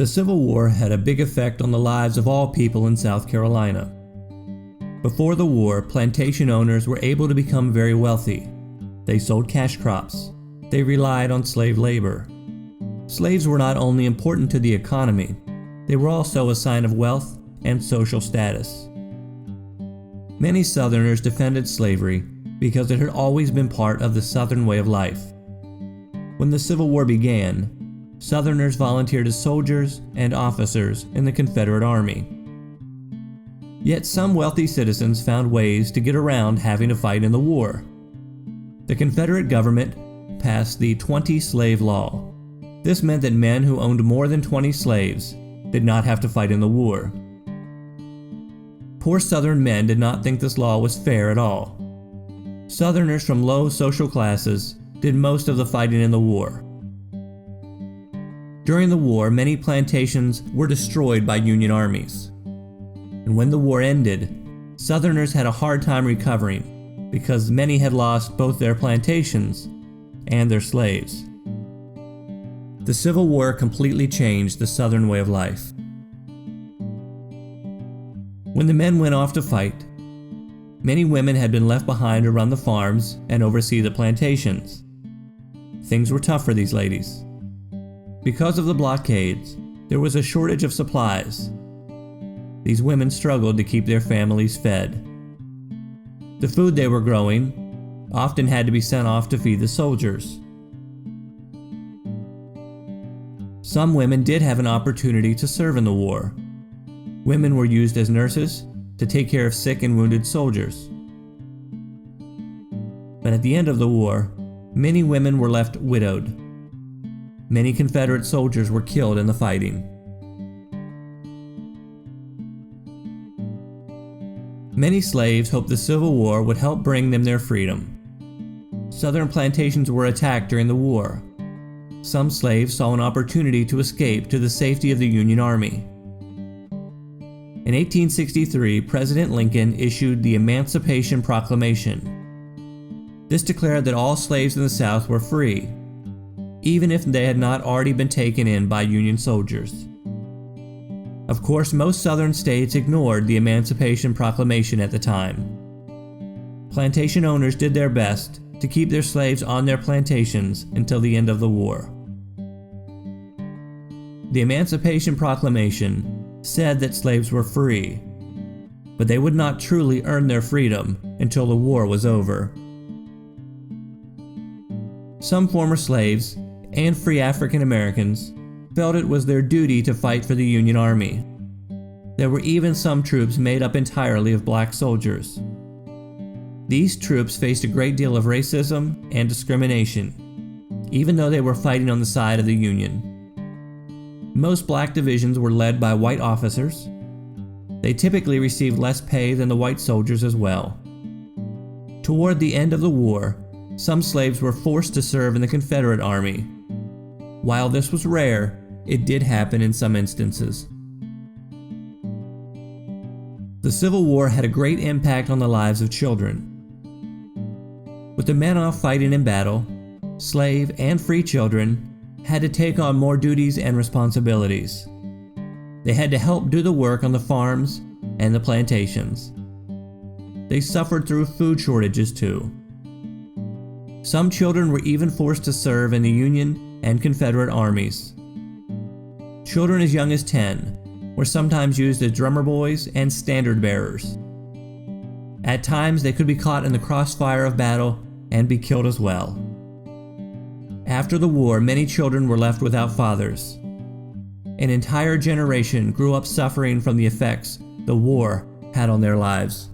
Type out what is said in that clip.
The Civil War had a big effect on the lives of all people in South Carolina. Before the war, plantation owners were able to become very wealthy. They sold cash crops. They relied on slave labor. Slaves were not only important to the economy, they were also a sign of wealth and social status. Many Southerners defended slavery because it had always been part of the Southern way of life. When the Civil War began, Southerners volunteered as soldiers and officers in the Confederate Army. Yet some wealthy citizens found ways to get around having to fight in the war. The Confederate government passed the 20-slave law. This meant that men who owned more than 20 slaves did not have to fight in the war. Poor Southern men did not think this law was fair at all. Southerners from low social classes did most of the fighting in the war. During the war, many plantations were destroyed by Union armies. And when the war ended, Southerners had a hard time recovering because many had lost both their plantations and their slaves. The Civil War completely changed the Southern way of life. When the men went off to fight, many women had been left behind to run the farms and oversee the plantations. Things were tough for these ladies. Because of the blockades, there was a shortage of supplies. These women struggled to keep their families fed. The food they were growing often had to be sent off to feed the soldiers. Some women did have an opportunity to serve in the war. Women were used as nurses to take care of sick and wounded soldiers. But at the end of the war, many women were left widowed. Many Confederate soldiers were killed in the fighting. Many slaves hoped the Civil War would help bring them their freedom. Southern plantations were attacked during the war. Some slaves saw an opportunity to escape to the safety of the Union Army. In 1863, President Lincoln issued the Emancipation Proclamation. This declared that all slaves in the South were free, even if they had not already been taken in by Union soldiers. Of course, most Southern states ignored the Emancipation Proclamation at the time. Plantation owners did their best to keep their slaves on their plantations until the end of the war. The Emancipation Proclamation said that slaves were free, but they would not truly earn their freedom until the war was over. Some former slaves and free African Americans felt it was their duty to fight for the Union Army. There were even some troops made up entirely of black soldiers. These troops faced a great deal of racism and discrimination, even though they were fighting on the side of the Union. Most black divisions were led by white officers. They typically received less pay than the white soldiers as well. Toward the end of the war, some slaves were forced to serve in the Confederate Army. While this was rare, it did happen in some instances. The Civil War had a great impact on the lives of children. With the men off fighting in battle, slave and free children had to take on more duties and responsibilities. They had to help do the work on the farms and the plantations. They suffered through food shortages too. Some children were even forced to serve in the Union and Confederate armies. Children as young as 10 were sometimes used as drummer boys and standard bearers. At times they could be caught in the crossfire of battle and be killed as well. After the war, many children were left without fathers. An entire generation grew up suffering from the effects the war had on their lives.